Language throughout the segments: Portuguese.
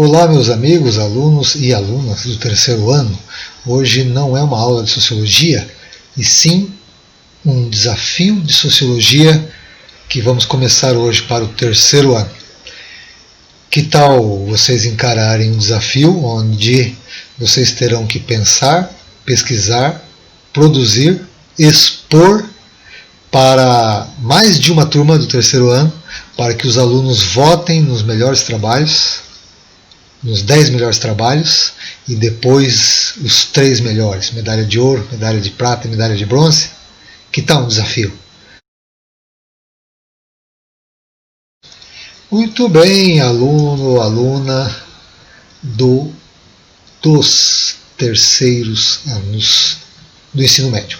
Olá, meus amigos, alunos e alunas do terceiro ano. Hoje não é uma aula de sociologia, e sim um desafio de sociologia que vamos começar hoje para o terceiro ano. Que tal vocês encararem um desafio onde vocês terão que pensar, pesquisar, produzir, expor para mais de uma turma do terceiro ano, para que os alunos votem nos melhores trabalhos, nos 10 melhores trabalhos, e depois os 3 melhores, medalha de ouro, medalha de prata e medalha de bronze? Que tal um desafio? Muito bem, aluno, aluna dos terceiros anos do ensino médio.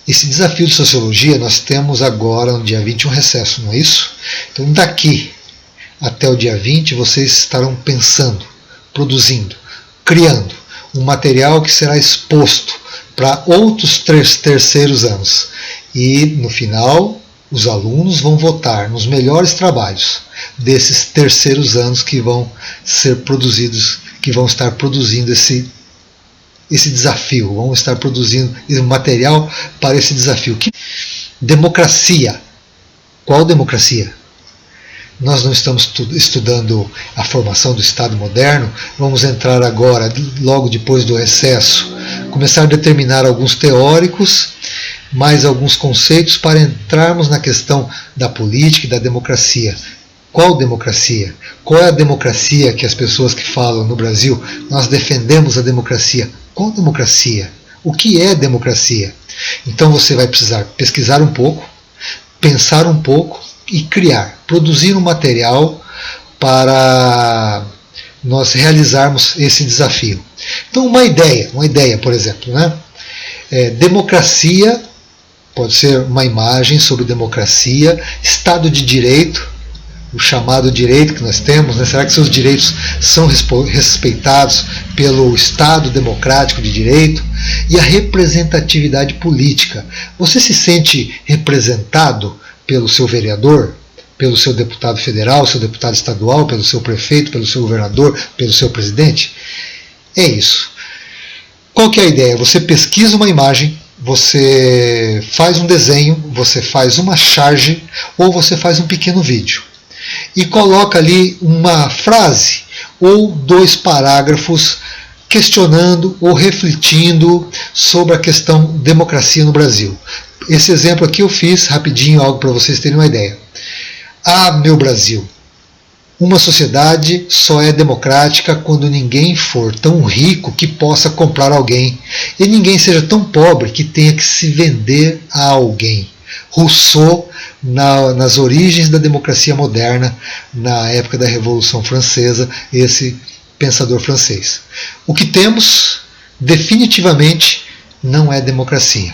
Esse desafio de sociologia nós temos agora no dia 20 um recesso, não é isso? Então daqui até o dia 20 vocês estarão pensando, produzindo, criando um material que será exposto para outros terceiros anos. E no final os alunos vão votar nos melhores trabalhos desses terceiros anos que vão ser produzidos, que vão estar produzindo esse desafio, vão estar produzindo material para esse desafio. Democracia. Qual democracia? Nós não estamos estudando a formação do Estado moderno, vamos entrar agora, logo depois do recesso, começar a determinar alguns teóricos, mais alguns conceitos para entrarmos na questão da política e da democracia. Qual democracia? Qual é a democracia que as pessoas que falam no Brasil, nós defendemos a democracia? Qual democracia? O que é democracia? Então você vai precisar pesquisar um pouco, pensar um pouco e criar, produzir um material para nós realizarmos esse desafio. Então uma ideia, por exemplo, né? Democracia, pode ser uma imagem sobre democracia, Estado de Direito, o chamado direito que nós temos, né? Será que seus direitos são respeitados pelo Estado democrático de direito? E a representatividade política. Você se sente representado pelo seu vereador, pelo seu deputado federal, seu deputado estadual, pelo seu prefeito, pelo seu governador, pelo seu presidente? É isso. Qual que é a ideia? Você pesquisa uma imagem, você faz um desenho, você faz uma charge ou você faz um pequeno vídeo e coloca ali uma frase ou 2 parágrafos questionando ou refletindo sobre a questão democracia no Brasil. Esse exemplo aqui eu fiz rapidinho, algo para vocês terem uma ideia. Ah, meu Brasil, uma sociedade só é democrática quando ninguém for tão rico que possa comprar alguém e ninguém seja tão pobre que tenha que se vender a alguém. Rousseau, nas origens da democracia moderna, na época da Revolução Francesa, esse pensador francês. O que temos, definitivamente, não é democracia.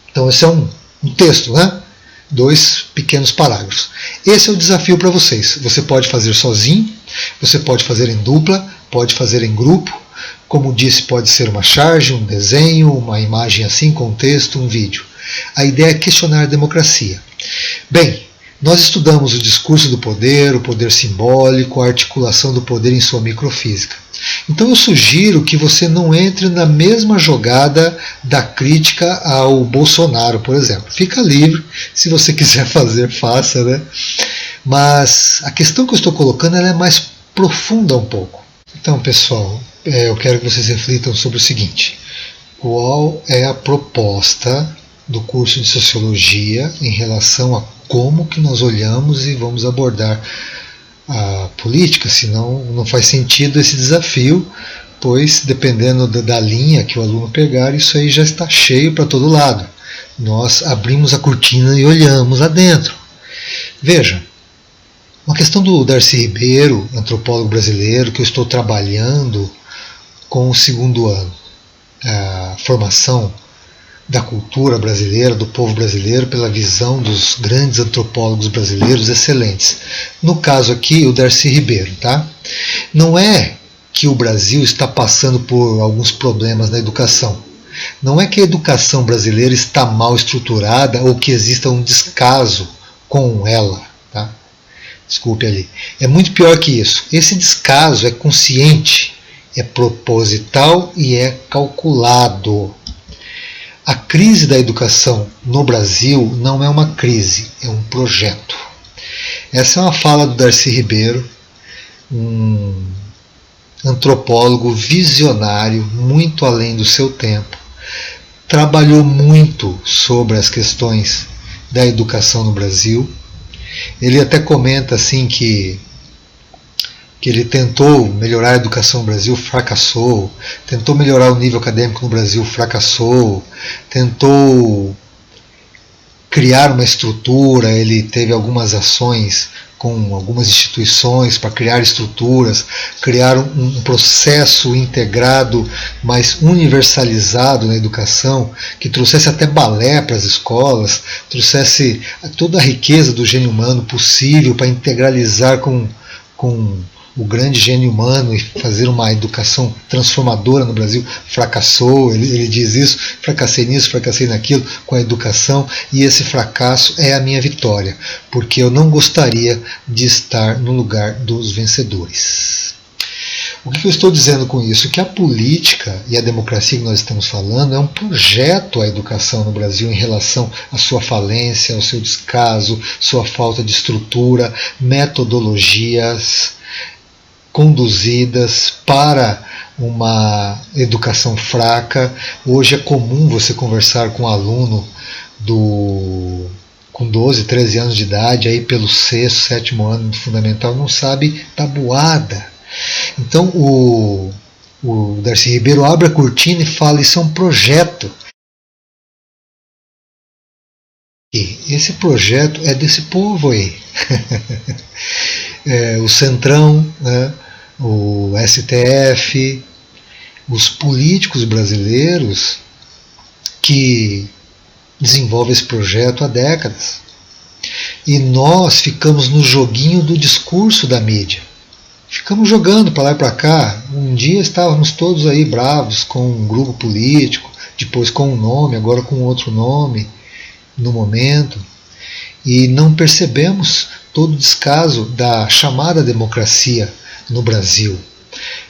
Então esse é um texto, né? 2 pequenos parágrafos. Esse é o desafio para vocês. Você pode fazer sozinho, você pode fazer em dupla, pode fazer em grupo. Como disse, pode ser uma charge, um desenho, uma imagem assim, com texto, um vídeo. A ideia é questionar a democracia. Bem, nós estudamos o discurso do poder, o poder simbólico, a articulação do poder em sua microfísica. Então eu sugiro que você não entre na mesma jogada da crítica ao Bolsonaro, por exemplo. Fica livre, se você quiser fazer, faça, né? Mas a questão que eu estou colocando ela é mais profunda um pouco. Então, pessoal, eu quero que vocês reflitam sobre o seguinte. Qual é a proposta do curso de Sociologia em relação a como que nós olhamos e vamos abordar a política? Senão não faz sentido esse desafio, pois dependendo da linha que o aluno pegar, isso aí já está cheio para todo lado. Nós abrimos a cortina e olhamos lá dentro. Veja, uma questão do Darcy Ribeiro, antropólogo brasileiro, que eu estou trabalhando com o segundo ano, a formação da cultura brasileira, do povo brasileiro, pela visão dos grandes antropólogos brasileiros excelentes. No caso aqui, o Darcy Ribeiro. Tá? Não é que o Brasil está passando por alguns problemas na educação. Não é que a educação brasileira está mal estruturada ou que exista um descaso com ela. Tá? Desculpe ali. É muito pior que isso. Esse descaso é consciente, é proposital e é calculado. A crise da educação no Brasil não é uma crise, é um projeto. Essa é uma fala do Darcy Ribeiro, um antropólogo visionário, muito além do seu tempo. Trabalhou muito sobre as questões da educação no Brasil. Ele até comenta assim que ele tentou melhorar a educação no Brasil, fracassou, tentou melhorar o nível acadêmico no Brasil, fracassou, tentou criar uma estrutura, ele teve algumas ações com algumas instituições para criar estruturas, criar um processo integrado, mais universalizado na educação, que trouxesse até balé para as escolas, trouxesse toda a riqueza do gênio humano possível para integralizar com o grande gênio humano e fazer uma educação transformadora no Brasil. Fracassou, ele diz isso, fracassei nisso, fracassei naquilo com a educação, e esse fracasso é a minha vitória, porque eu não gostaria de estar no lugar dos vencedores. O que eu estou dizendo com isso? Que a política e a democracia que nós estamos falando é um projeto à educação no Brasil em relação à sua falência, ao seu descaso, sua falta de estrutura, metodologias conduzidas para uma educação fraca. Hoje é comum você conversar com um aluno com 12, 13 anos de idade, aí pelo sexto, sétimo ano do fundamental, não sabe tabuada. Então o Darcy Ribeiro abre a cortina e fala: isso é um projeto. E esse projeto é desse povo aí. O Centrão, né, o STF, os políticos brasileiros que desenvolvem esse projeto há décadas. E nós ficamos no joguinho do discurso da mídia. Ficamos jogando para lá e para cá. Um dia estávamos todos aí bravos com um grupo político, depois com um nome, agora com outro nome, no momento. E não percebemos todo o descaso da chamada democracia no Brasil.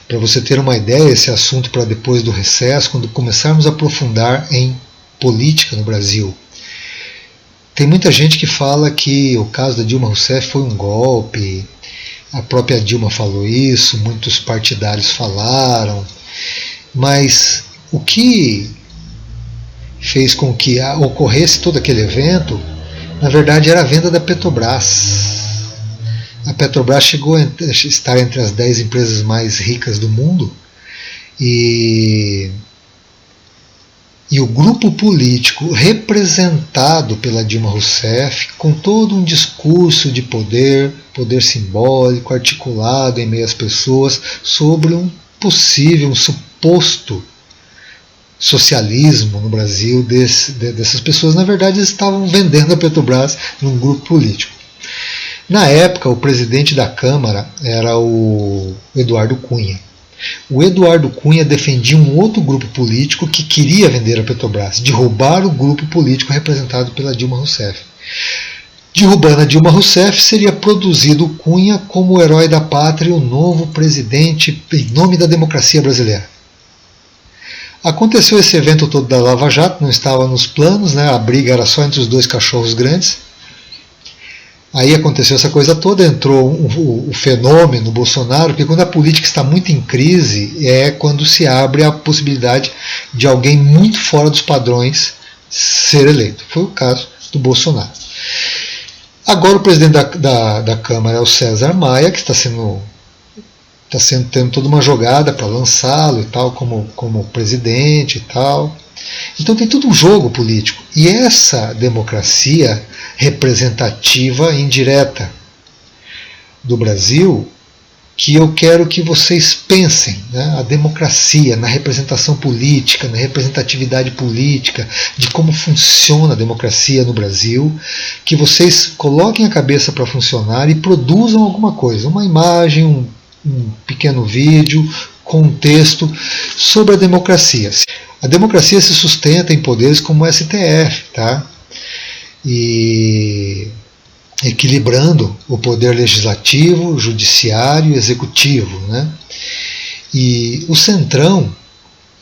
Para você ter uma ideia, esse assunto para depois do recesso, quando começarmos a aprofundar em política no Brasil. Tem muita gente que fala que o caso da Dilma Rousseff foi um golpe, a própria Dilma falou isso, muitos partidários falaram, mas o que fez com que ocorresse todo aquele evento, na verdade, era a venda da Petrobras. A Petrobras chegou a estar entre as 10 empresas mais ricas do mundo, e o grupo político representado pela Dilma Rousseff, com todo um discurso de poder simbólico, articulado em meio às pessoas, sobre um possível, um suposto socialismo no Brasil dessas pessoas. Na verdade, eles estavam vendendo a Petrobras num grupo político. Na época, o presidente da Câmara era o Eduardo Cunha. O Eduardo Cunha defendia um outro grupo político que queria vender a Petrobras, derrubar o grupo político representado pela Dilma Rousseff. Derrubando a Dilma Rousseff, seria produzido o Cunha como o herói da pátria, o novo presidente em nome da democracia brasileira. Aconteceu esse evento todo da Lava Jato, não estava nos planos, né? A briga era só entre os dois cachorros grandes. Aí aconteceu essa coisa toda, entrou o fenômeno Bolsonaro, porque quando a política está muito em crise, é quando se abre a possibilidade de alguém muito fora dos padrões ser eleito. Foi o caso do Bolsonaro. Agora o presidente da Câmara é o César Maia, que está tendo toda uma jogada para lançá-lo e tal, como presidente e tal. Então tem todo um jogo político. E essa democracia representativa indireta do Brasil, que eu quero que vocês pensem, né? A democracia na representação política, na representatividade política, de como funciona a democracia no Brasil, que vocês coloquem a cabeça para funcionar e produzam alguma coisa, uma imagem, um pequeno vídeo com um texto sobre a democracia. A democracia se sustenta em poderes como o STF, tá? E equilibrando o poder legislativo, judiciário e executivo, né? E o Centrão,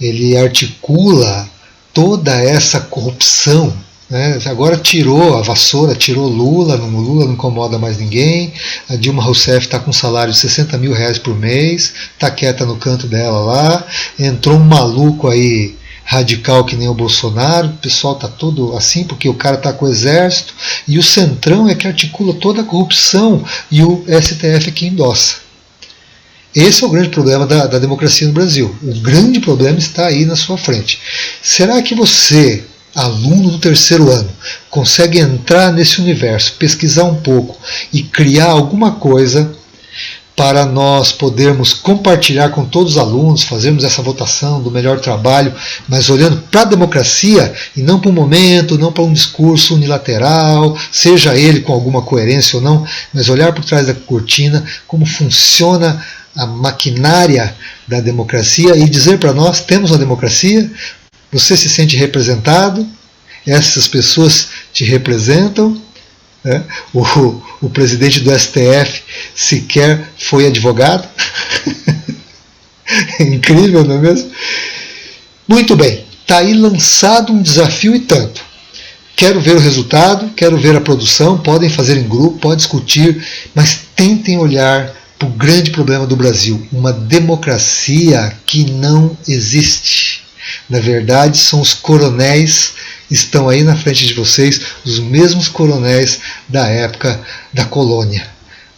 ele articula toda essa corrupção, né? Agora tirou a vassoura, tirou Lula não incomoda mais ninguém, a Dilma Rousseff está com um salário de R$60.000 por mês, está quieta no canto dela lá, entrou um maluco aí, radical que nem o Bolsonaro, o pessoal está todo assim porque o cara está com o exército, e o Centrão é que articula toda a corrupção e o STF que endossa. Esse é o grande problema da democracia no Brasil. O grande problema está aí na sua frente. Será que você, aluno do terceiro ano, consegue entrar nesse universo, pesquisar um pouco e criar alguma coisa para nós podermos compartilhar com todos os alunos, fazermos essa votação do melhor trabalho, mas olhando para a democracia e não para um momento, não para um discurso unilateral, seja ele com alguma coerência ou não, mas olhar por trás da cortina como funciona a maquinária da democracia e dizer para nós: temos uma democracia, você se sente representado, essas pessoas te representam. O presidente do STF sequer foi advogado. Incrível, não é mesmo? Muito bem, está aí lançado um desafio e tanto. Quero ver o resultado, quero ver a produção, podem fazer em grupo, podem discutir, mas tentem olhar para o grande problema do Brasil, uma democracia que não existe. Na verdade, são os coronéis, estão aí na frente de vocês, os mesmos coronéis da época da colônia,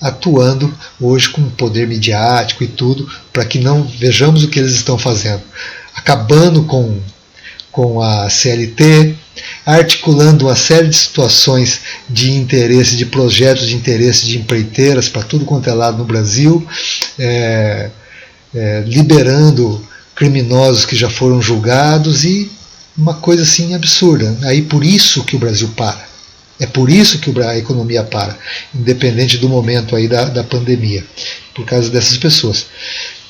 atuando hoje com poder midiático e tudo, para que não vejamos o que eles estão fazendo. Acabando com a CLT, articulando uma série de situações de interesse, de projetos de interesse de empreiteiras para tudo quanto é lado no Brasil, liberando criminosos que já foram julgados e uma coisa assim absurda. Aí por isso que o Brasil para. É por isso que a economia para, independente do momento aí da pandemia, por causa dessas pessoas.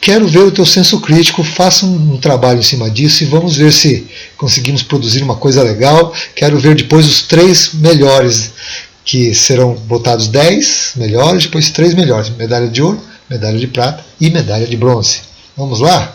Quero ver o teu senso crítico, faça um trabalho em cima disso e vamos ver se conseguimos produzir uma coisa legal. Quero ver depois os 3 melhores, que serão votados 10 melhores, depois 3 melhores, medalha de ouro, medalha de prata e medalha de bronze. Vamos lá?